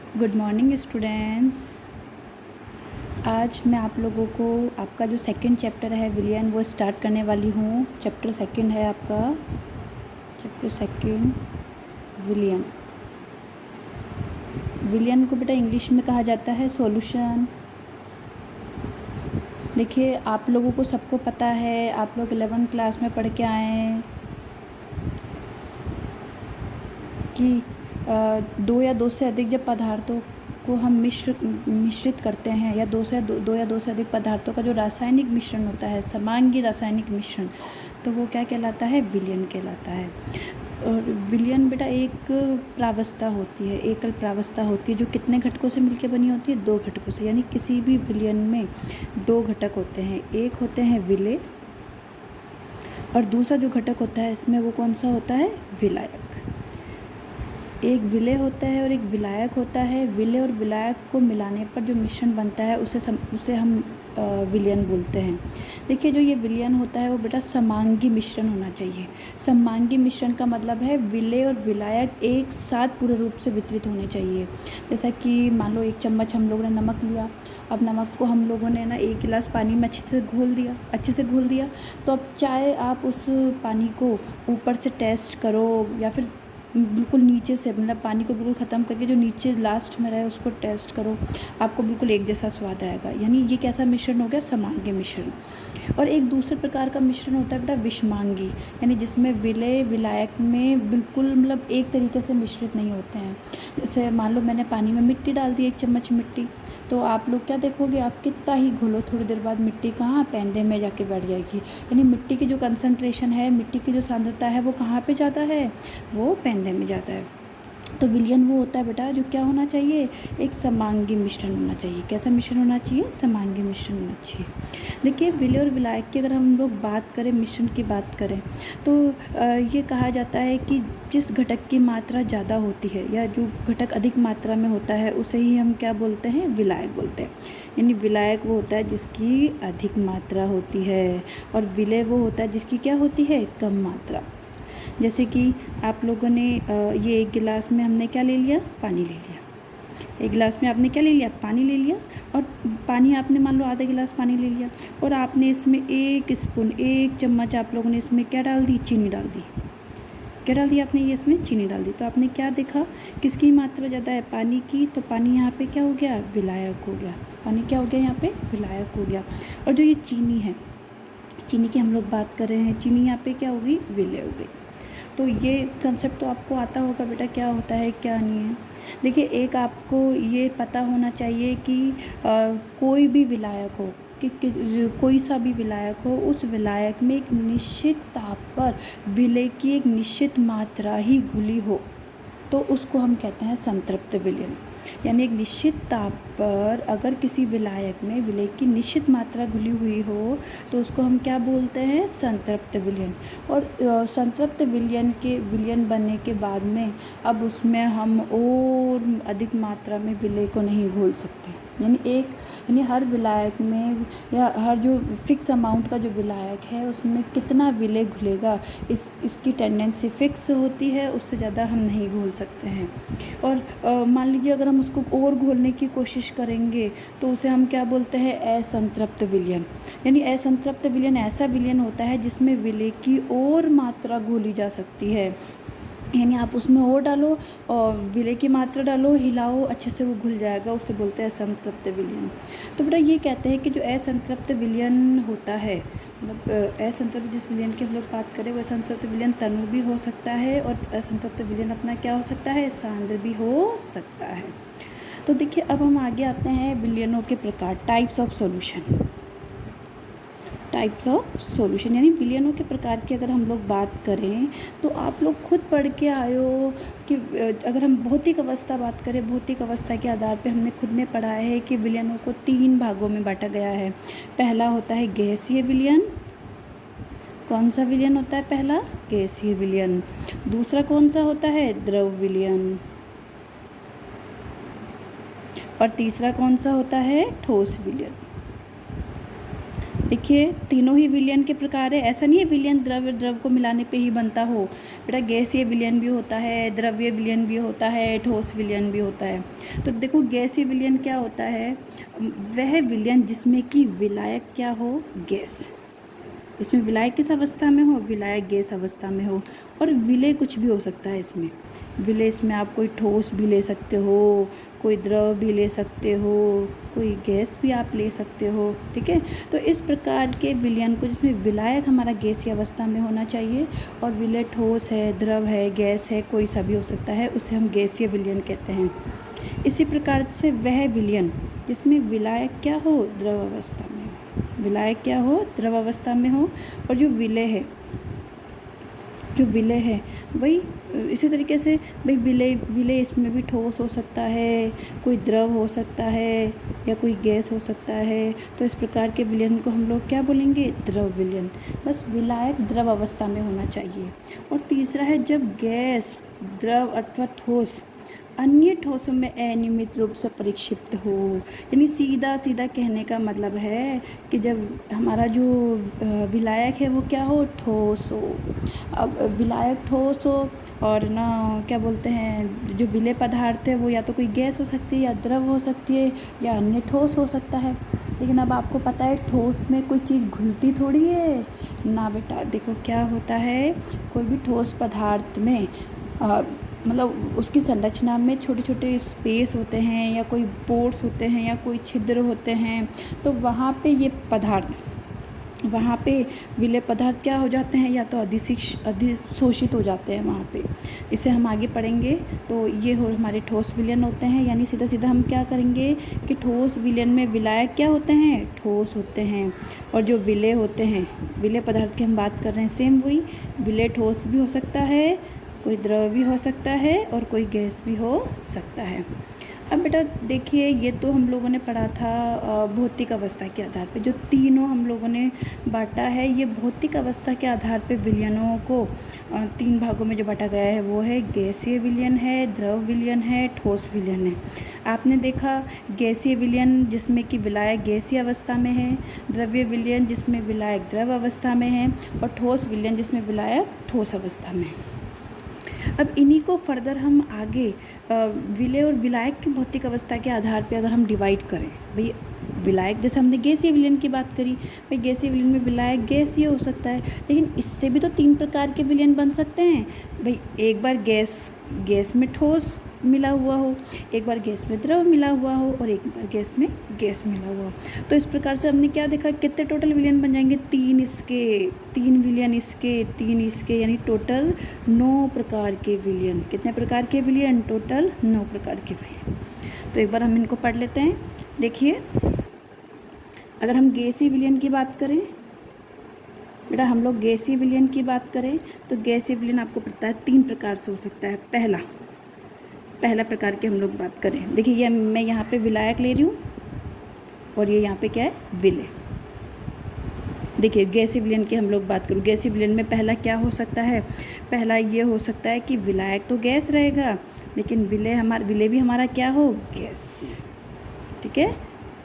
Good morning students. आज मैं आप लोगों को आपका जो सेकंड चैप्टर है विलियन वो स्टार्ट करने वाली हूँ। चैप्टर सेकंड है आपका, चैप्टर सेकंड विलियन। विलियन को बेटा इंग्लिश में कहा जाता है सॉल्यूशन। देखिए आप लोगों को सबको पता है, आप लोग 11th क्लास में पढ़ के आए हैं कि दो या दो से अधिक जब पदार्थों को हम मिश्रित करते हैं या दो या दो से अधिक पदार्थों का जो रासायनिक मिश्रण होता है, समांगी रासायनिक मिश्रण, तो वो क्या कहलाता है? विलयन कहलाता है। और विलयन बेटा एक प्रावस्था होती है, एकल प्रावस्था होती है जो कितने घटकों से मिलकर बनी होती है? दो घटकों से। यानी किसी भी विलयन में दो घटक होते हैं, एक होते हैं विलेय और दूसरा जो घटक होता है इसमें वो कौन सा होता है? विलायक। एक विलेय होता है और एक विलायक होता है। विलेय और विलायक को मिलाने पर जो मिश्रण बनता है उसे हम विलयन बोलते हैं। देखिए जो ये विलयन होता है वो बेटा समांगी मिश्रण होना चाहिए। समांगी मिश्रण का मतलब है विलेय और विलायक एक साथ पूर्ण रूप से वितरित होने चाहिए। जैसा कि मान लो 1 चम्मच हम लोगों ने नमक लिया, अब नमक को हम लोगों ने ना 1 गिलास पानी में अच्छे से घोल दिया। तो अब चाहे आप उस पानी को ऊपर से टेस्ट करो या फिर बिल्कुल नीचे से, मतलब पानी को बिल्कुल ख़त्म करके जो नीचे लास्ट में रहे उसको टेस्ट करो, आपको बिल्कुल एक जैसा स्वाद आएगा। यानी ये कैसा मिश्रण हो गया? समांगी मिश्रण। और एक दूसरे प्रकार का मिश्रण होता है बेटा विषमांगी, यानी जिसमें विलेय विलायक में बिल्कुल मतलब एक तरीके से मिश्रित नहीं होते हैं। जैसे मान लो मैंने पानी में मिट्टी डाल दी, 1 चम्मच मिट्टी, तो आप लोग क्या देखोगे? आप कितना ही घोलो, थोड़ी देर बाद मिट्टी कहाँ? पेंदे में जाके बैठ जाएगी। यानी मिट्टी की जो कंसंट्रेशन है, मिट्टी की जो सांद्रता है वो कहाँ पे ज़्यादा है? वो पेंदे में ज़्यादा है। तो विलयन वो होता है बेटा जो क्या होना चाहिए? एक समांगी मिश्रण होना चाहिए। कैसा मिश्रण होना चाहिए? समांगी मिश्रण होना चाहिए। देखिए विलेय और विलायक की अगर हम लोग बात करें, मिश्रण की बात करें, तो ये कहा जाता है कि जिस घटक की मात्रा ज़्यादा होती है या जो घटक अधिक मात्रा में होता है उसे ही हम क्या बोलते हैं? विलायक बोलते हैं। यानी विलायक वो होता है जिसकी अधिक मात्रा होती है और विलेय वो होता है जिसकी क्या होती है? कम मात्रा। जैसे कि आप लोगों ने ये 1 गिलास में हमने क्या ले लिया? पानी ले लिया। 1 गिलास में आपने क्या ले लिया? पानी ले लिया। और पानी आपने मान लो आधा गिलास पानी ले लिया और आपने इसमें 1 स्पून, 1 चम्मच आप लोगों ने इसमें क्या डाल दी? चीनी डाल दी। क्या डाल दिया आपने? ये इसमें चीनी डाल दी। तो आपने क्या देखा? किसकी मात्रा ज़्यादा है? पानी की। तो पानी यहाँ पे क्या हो गया? विलायक हो गया। पानी क्या हो गया यहाँ पे? विलायक हो गया। और जो ये चीनी है, चीनी की हम लोग बात कर रहे हैं, चीनी यहाँ पे क्या हो गई? विलेय हो गई। तो ये कंसेप्ट तो आपको आता होगा बेटा, क्या होता है क्या नहीं है। देखिए एक आपको ये पता होना चाहिए कि कोई भी विलायक हो कोई सा भी विलायक हो, उस विलायक में एक निश्चित ताप पर विलेय की एक निश्चित मात्रा ही घुली हो तो उसको हम कहते हैं संतृप्त विलयन। यानी एक निश्चित ताप पर अगर किसी विलायक में विलेय की निश्चित मात्रा घुली हुई हो तो उसको हम क्या बोलते हैं? संतृप्त विलयन। और संतृप्त विलयन बनने के बाद में अब उसमें हम और अधिक मात्रा में विलेय को नहीं घोल सकते। यानी हर विलायक में या हर जो फिक्स अमाउंट का जो विलायक है उसमें कितना विलेय घुलेगा इसकी टेंडेंसी फिक्स होती है, उससे ज़्यादा हम नहीं घोल सकते हैं। और मान लीजिए अगर हम उसको और घोलने की कोशिश करेंगे तो उसे हम क्या बोलते हैं? असंतृप्त विलयन। यानी असंतृप्त विलयन ऐसा विलयन होता है जिसमें विलेय की और मात्रा घोली जा सकती है। यानी आप उसमें और डालो और विलेय की मात्रा डालो, हिलाओ, अच्छे से वो घुल जाएगा, उसे बोलते हैं असंतृप्त विलयन। तो बेटा ये कहते हैं कि जो असंतृप्त विलयन होता है, मतलब असंतृप्त जिस विलयन की हम लोग बात करें वो असंतृप्त विलयन तनु भी हो सकता है और असंतृप्त विलयन अपना क्या हो सकता है? सांद्र भी हो सकता है। तो देखिए अब हम आगे आते हैं विलयनों के प्रकार, types of solution. Types of solution यानी विलयनों के प्रकार की अगर हम लोग बात करें तो आप लोग खुद पढ़ के आए हो कि अगर हम भौतिक अवस्था बात करें, भौतिक अवस्था के आधार पे हमने खुद ने पढ़ा है कि विलयनों को 3 भागों में बांटा गया है। पहला होता है गैसीय विलयन। कौन सा विलयन होता है पहला? गैसीय विलयन। दूसरा कौन सा होता है? द्रव विलयन। और तीसरा कौन सा होता है? ठोस विलयन। देखिए तीनों ही विलयन के प्रकार है, ऐसा नहीं है विलयन द्रव को मिलाने पे ही बनता हो। बेटा गैसीय विलयन भी होता है, द्रव्य विलयन भी होता है, ठोस विलयन भी होता है। तो देखो गैसीय विलयन क्या होता है, वह विलयन जिसमें कि विलायक क्या हो, गैस। इसमें विलायक किस अवस्था में हो, विलायक गैस अवस्था में हो। और विलय कुछ भी हो सकता है इसमें। विलय इसमें आप कोई ठोस भी ले सकते हो, कोई द्रव भी ले सकते हो, कोई गैस भी आप ले सकते हो। ठीक है, तो इस प्रकार के विलयन को जिसमें विलायक हमारा गैसीय अवस्था में होना चाहिए और विलय ठोस है, द्रव है, गैस है, कोई सा भी हो सकता है, उसे हम गैसीय विलयन कहते हैं। इसी प्रकार से वह विलयन जिसमें विलायक क्या हो, द्रव अवस्था में हो, विलायक क्या हो, द्रव अवस्था में हो। और जो विलय है वही इसी तरीके से भाई विलय इसमें भी ठोस हो सकता है, कोई द्रव हो सकता है या कोई गैस हो सकता है। तो इस प्रकार के विलयन को हम लोग क्या बोलेंगे, द्रव विलयन। बस विलायक द्रव अवस्था में होना चाहिए। और तीसरा है जब गैस, द्रव अथवा ठोस अन्य ठोसों में अनियमित रूप से परिक्षिप्त हो। यानी सीधा सीधा कहने का मतलब है कि जब हमारा जो विलायक है वो क्या हो, ठोस हो। अब विलायक ठोस हो और ना क्या बोलते हैं, जो विलेय पदार्थ है वो या तो कोई गैस हो सकती है या द्रव हो सकती है या अन्य ठोस हो सकता है। लेकिन अब आपको पता है ठोस में कोई चीज़ घुलती थोड़ी है ना बेटा। देखो क्या होता है, कोई भी ठोस पदार्थ में मतलब उसकी संरचना में छोटे छोटे स्पेस होते हैं या कोई पोर्स होते हैं या कोई छिद्र होते हैं। तो वहाँ पे ये पदार्थ, वहाँ पे विलेय पदार्थ क्या हो जाते हैं, या तो अधिशोषित हो जाते हैं वहाँ पे। इसे हम आगे पढ़ेंगे। तो ये हमारे ठोस विलयन होते हैं। यानी सीधा सीधा हम क्या करेंगे कि ठोस विलयन में विलायक क्या होते हैं, ठोस होते हैं। और जो विलेय होते हैं, विलेय पदार्थ की हम बात कर रहे हैं, सेम वही विलेय ठोस भी हो सकता है, कोई द्रव भी हो सकता है और कोई गैस भी हो सकता है। अब बेटा देखिए ये तो हम लोगों ने पढ़ा था भौतिक अवस्था के आधार पे। जो तीनों हम लोगों ने बांटा है, ये भौतिक अवस्था के आधार पे विलयनों को तीन भागों में जो बांटा गया है वो है गैसीय विलयन है, द्रव विलयन है, ठोस विलयन है। आपने देखा गैसीय विलयन जिसमें कि विलायक गैसीय अवस्था में है, द्रव्य विलयन जिसमें विलायक द्रव अवस्था में है और ठोस विलयन जिसमें विलायक ठोस अवस्था में है। अब इन्हीं को फर्दर हम आगे विलेय और विलायक की भौतिक अवस्था के आधार पे अगर हम डिवाइड करें, भाई विलायक जैसे हमने गैसीय विलयन की बात करी, भाई गैसीय विलयन में विलायक गैसीय हो सकता है, लेकिन इससे भी तो तीन प्रकार के विलयन बन सकते हैं। भाई एक बार गैस में ठोस मिला हुआ हो, एक बार गैस में द्रव मिला हुआ हो और एक बार गैस में गैस मिला हुआ हो। तो इस प्रकार से हमने क्या देखा, कितने टोटल विलयन बन जाएंगे, तीन विलयन इसके, तीन इसके, यानी टोटल 9 प्रकार के विलयन। कितने प्रकार के विलयन, टोटल 9 प्रकार के विलयन। तो एक बार हम इनको पढ़ लेते हैं। देखिए अगर हम गैसीय विलयन की बात करें, बेटा हम लोग गैसीय विलयन की बात करें तो गैसीय विलयन आपको पता है 3 प्रकार से हो सकता है। पहला प्रकार की हम लोग बात करें, देखिए ये मैं यहाँ पे विलायक ले रही हूँ और ये यहाँ पे क्या है, विलेय। देखिए गैसीय विलयन की हम लोग बात करूँ, गैसीय विलयन में पहला क्या हो सकता है, पहला ये हो सकता है कि विलायक तो गैस रहेगा लेकिन विलेय भी हमारा क्या हो, गैस। ठीक है,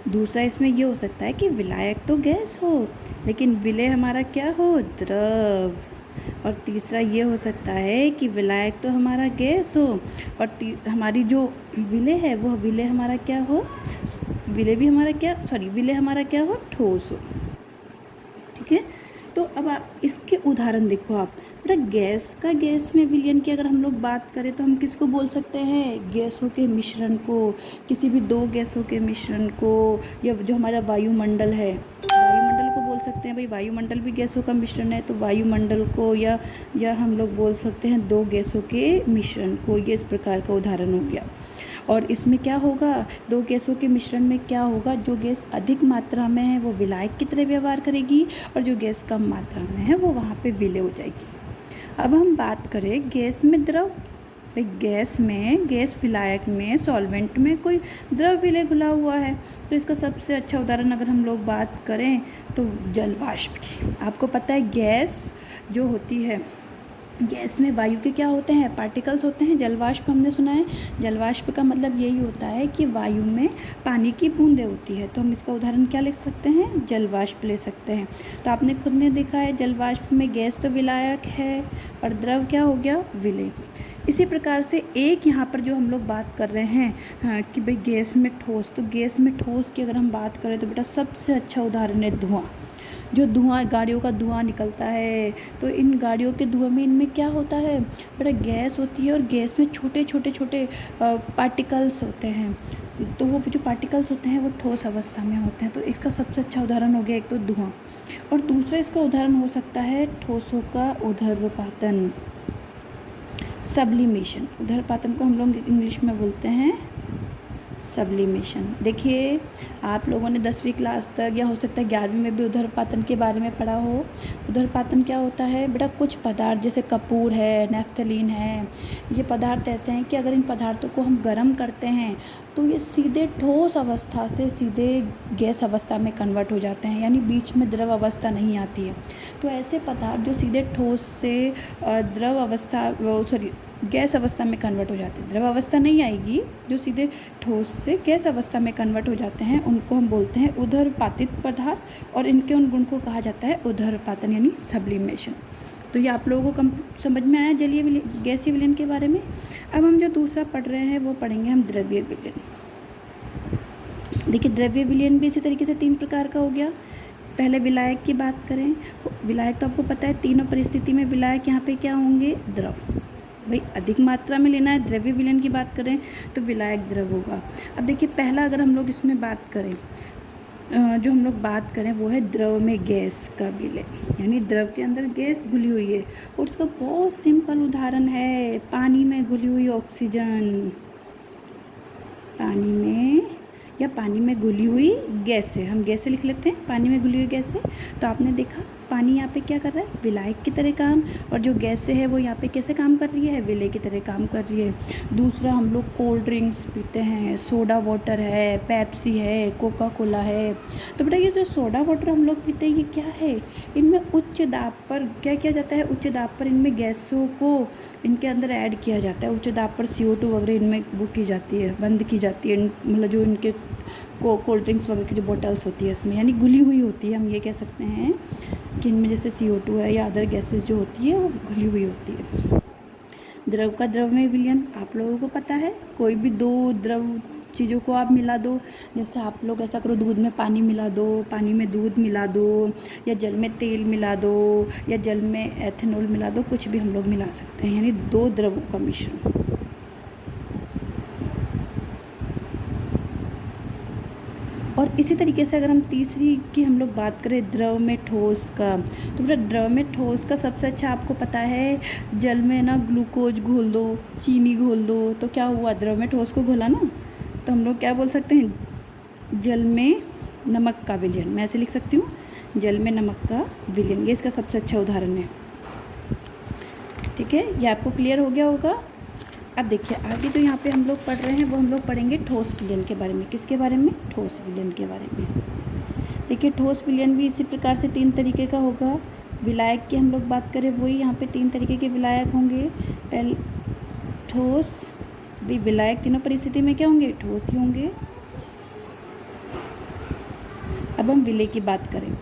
दूसरा इसमें ये हो सकता है कि विलायक तो गैस हो लेकिन विलेय हमारा क्या हो, द्रव। और तीसरा ये हो सकता है कि विलायक तो हमारा गैस हो और हमारी जो विलेय है वो विलेय हमारा क्या हो, विलेय हमारा क्या हो, ठोस हो। ठीक है, तो अब आप इसके उदाहरण देखो। आप बेटा गैस में विलयन की अगर हम लोग बात करें तो हम किसको बोल सकते हैं, गैसों के मिश्रण को, किसी भी 2 गैसों के मिश्रण को, या जो हमारा वायुमंडल है, वायुमंडल को बोल सकते हैं। भाई वायुमंडल भी गैसों का मिश्रण है तो वायुमंडल को या हम लोग बोल सकते हैं 2 गैसों के मिश्रण को। ये इस प्रकार का उदाहरण हो गया। और इसमें क्या होगा, 2 गैसों के मिश्रण में क्या होगा, जो गैस अधिक मात्रा में है वो विलायक की तरह व्यवहार करेगी और जो गैस कम मात्रा में है वो वहाँ पे विलेय हो जाएगी। अब हम बात करें गैस में द्रव, भाई गैस विलायक में, सॉल्वेंट में कोई द्रव विलेय घुला हुआ है। तो इसका सबसे अच्छा उदाहरण अगर हम लोग बात करें तो जल वाष्प की। आपको पता है गैस जो होती है गैस में वायु के क्या होते हैं, पार्टिकल्स होते हैं। जलवाष्प हमने सुना है, जलवाष्प का मतलब यही होता है कि वायु में पानी की बूंदें होती है, तो हम इसका उदाहरण क्या लिख सकते हैं, जलवाष्प ले सकते हैं। तो आपने खुद ने देखा है जलवाष्प में गैस तो विलायक है और द्रव क्या हो गया, विलेय। इसी प्रकार से एक यहाँ पर जो हम लोग बात कर रहे हैं कि भाई गैस में ठोस, तो गैस में ठोस की अगर हम बात करें तो बेटा सबसे अच्छा उदाहरण है धुआं। जो धुआं, गाड़ियों का धुआं निकलता है, तो इन गाड़ियों के धुएं में इनमें क्या होता है बेटा, गैस होती है और गैस में छोटे छोटे छोटे पार्टिकल्स होते हैं। तो वो जो पार्टिकल्स होते हैं वो ठोस अवस्था में होते हैं। तो इसका सबसे अच्छा उदाहरण हो गया एक तो धुआं, और दूसरा इसका उदाहरण हो सकता है ठोसों का ऊर्ध्वपातन, सब्लिमेशन। ऊर्ध्वपातन को हम लोग इंग्लिश में बोलते हैं सब्लिमेशन। देखिए आप लोगों ने 10वीं क्लास तक या हो सकता है 11वीं में भी ऊर्ध्वपातन के बारे में पढ़ा हो। ऊर्ध्वपातन क्या होता है बेटा, कुछ पदार्थ जैसे कपूर है, नैफ्थलीन है, ये पदार्थ ऐसे हैं कि अगर इन पदार्थों को हम गर्म करते हैं तो ये सीधे ठोस अवस्था से सीधे गैस अवस्था में कन्वर्ट हो जाते हैं, यानी बीच में द्रव अवस्था नहीं आती है। तो ऐसे पदार्थ जो सीधे ठोस से द्रव अवस्था, सॉरी, गैस अवस्था में कन्वर्ट हो जाते हैं, द्रव अवस्था नहीं आएगी, जो सीधे ठोस से गैस अवस्था में कन्वर्ट हो जाते हैं उनको हम बोलते हैं ऊर्ध्वपातित पदार्थ, और इनके उन गुण को कहा जाता है ऊर्ध्वपातन यानी सब्लिमेशन। तो ये आप लोगों को समझ में आया जलीय विलयन, गैसीय विलयन के बारे में। अब हम जो दूसरा पढ़ रहे हैं वो पढ़ेंगे हम द्रव्य विलयन। देखिए द्रव्य विलयन भी इसी तरीके से 3 प्रकार का हो गया। पहले विलायक की बात करें, विलायक तो आपको पता है तीनों परिस्थिति में विलायक यहाँ पे क्या होंगे, द्रव। भाई अधिक मात्रा में लेना है, द्रव्य विलयन की बात करें तो विलायक द्रव होगा। अब देखिए पहला अगर हम लोग इसमें बात करें, जो हम लोग बात करें वो है द्रव में गैस का विलय, यानी द्रव के अंदर गैस घुली हुई है, और इसका बहुत सिंपल उदाहरण है पानी में घुली हुई ऑक्सीजन। पानी में या पानी में घुली हुई गैस से, हम गैस से लिख लेते हैं, पानी में घुली हुई गैस से। तो आपने देखा पानी यहाँ पे क्या कर रहा है, विलायक की तरह काम, और जो गैस से है वो यहाँ पे कैसे काम कर रही है, विलेय की तरह काम कर रही है। दूसरा हम लोग कोल्ड ड्रिंक्स पीते हैं, सोडा वाटर है, पेप्सी है, कोका कोला है। तो बेटा ये जो सोडा वाटर हम लोग पीते हैं ये क्या है, इनमें उच्च दाब पर क्या किया जाता है, उच्च दाब पर इनमें गैसों को इनके अंदर ऐड किया जाता है। उच्च दाब पर CO2 वगैरह इनमें वो की जाती है, बंद की जाती है, मतलब जो इनके कोल्ड ड्रिंक्स वगैरह की जो बॉटल्स होती है इसमें, यानी घुली हुई होती है। हम ये कह सकते हैं कि इनमें जैसे CO2 है या अदर गैसेस जो होती है वो घुली हुई होती है। द्रव का द्रव में विलयन आप लोगों को पता है, कोई भी दो द्रव चीज़ों को आप मिला दो, जैसे आप लोग ऐसा करो दूध में पानी मिला दो, पानी में दूध मिला दो, या जल में तेल मिला दो, या जल में एथेनॉल मिला दो, कुछ भी हम लोग मिला सकते हैं, यानी दो द्रवों का मिश्रण। और इसी तरीके से अगर हम तीसरी की हम लोग बात करें द्रव में ठोस का, तो फिर द्रव में ठोस का सबसे अच्छा आपको पता है, जल में ना ग्लूकोज घोल दो, चीनी घोल दो, तो क्या हुआ, द्रव में ठोस को घोला ना। तो हम लोग क्या बोल सकते हैं, जल में नमक का विलयन, मैं ऐसे लिख सकती हूँ, जल में नमक का विलयन, ये इसका सबसे अच्छा उदाहरण है। ठीक है, ये आपको क्लियर हो गया होगा। अब देखिए आगे तो यहाँ पे हम लोग पढ़ रहे हैं वो हम लोग पढ़ेंगे ठोस विलयन के बारे में। किसके बारे में, ठोस विलयन के बारे में। देखिए ठोस विलयन भी इसी प्रकार से 3 तरीके का होगा। विलायक की हम लोग बात करें वही, यहाँ पे 3 तरीके के विलायक होंगे। पहले ठोस भी, विलायक तीनों परिस्थिति में क्या होंगे, ठोस ही होंगे। अब हम विलेय की बात करें,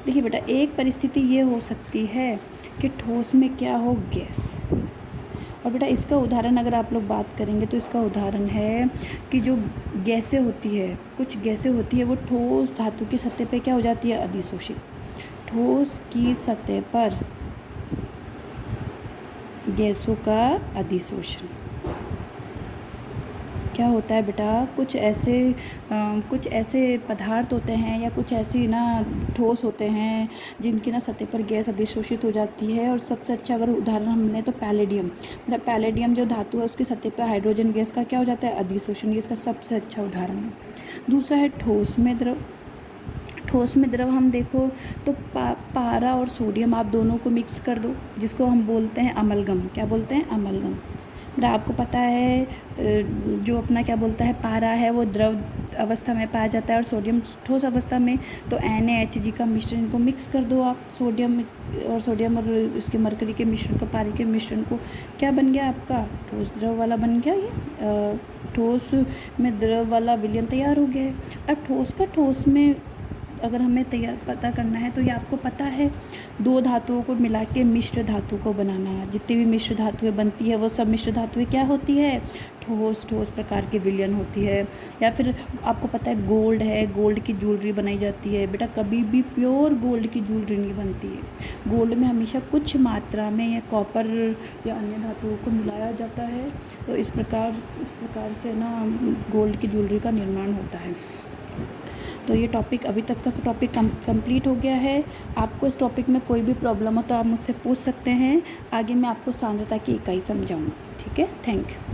देखिए बेटा एक परिस्थिति ये हो सकती है कि ठोस में क्या हो, गैस। और बेटा इसका उदाहरण अगर आप लोग बात करेंगे तो इसका उदाहरण है कि जो गैसें होती है, कुछ गैसें होती है वो ठोस धातु की सतह पे क्या हो जाती है, अधिशोषित। ठोस की सतह पर गैसों का अधिशोषण क्या होता है बेटा, कुछ ऐसे पदार्थ होते हैं या कुछ ऐसी ना ठोस होते हैं जिनकी ना सतह पर गैस अधिशोषित हो जाती है। और सबसे अच्छा अगर उदाहरण हम लें तो पैलेडियम, मतलब पैलेडियम जो धातु है उसकी सतह पर हाइड्रोजन गैस का क्या हो जाता है, अधिशोषण, ये इसका सबसे अच्छा उदाहरण है। दूसरा है ठोस में द्रव। ठोस में द्रव हम देखो तो पारा और सोडियम आप दोनों को मिक्स कर दो, जिसको हम बोलते हैं अमलगम। क्या बोलते हैं, अमलगम। आपको पता है जो अपना क्या बोलता है, पारा है वो द्रव अवस्था में पाया जाता है और सोडियम ठोस अवस्था में। तो NaHG का मिश्रण, इनको मिक्स कर दो आप, सोडियम और इसके मरकरी के मिश्रण को, पानी के मिश्रण को, क्या बन गया आपका ठोस द्रव वाला बन गया। ये ठोस में द्रव वाला विलयन तैयार हो गया है। अब ठोस का ठोस में अगर हमें पता करना है तो ये आपको पता है, दो धातुओं को मिला के मिश्र धातु को बनाना। जितनी भी मिश्र धातुएं बनती है वो सब मिश्र धातुएं क्या होती है, ठोस प्रकार के विलयन होती है। या फिर आपको पता है गोल्ड है, गोल्ड की ज्वेलरी बनाई जाती है। बेटा कभी भी प्योर गोल्ड की ज्वेलरी नहीं बनती है, गोल्ड में हमेशा कुछ मात्रा में या कॉपर या अन्य धातुओं को मिलाया जाता है। तो इस प्रकार से ना गोल्ड की ज्वेलरी का निर्माण होता है। तो ये टॉपिक, अभी तक का टॉपिक कंप्लीट हो गया है। आपको इस टॉपिक में कोई भी प्रॉब्लम हो तो आप मुझसे पूछ सकते हैं। आगे मैं आपको सांद्रता की इकाई समझाऊँ। ठीक है, थैंक यू।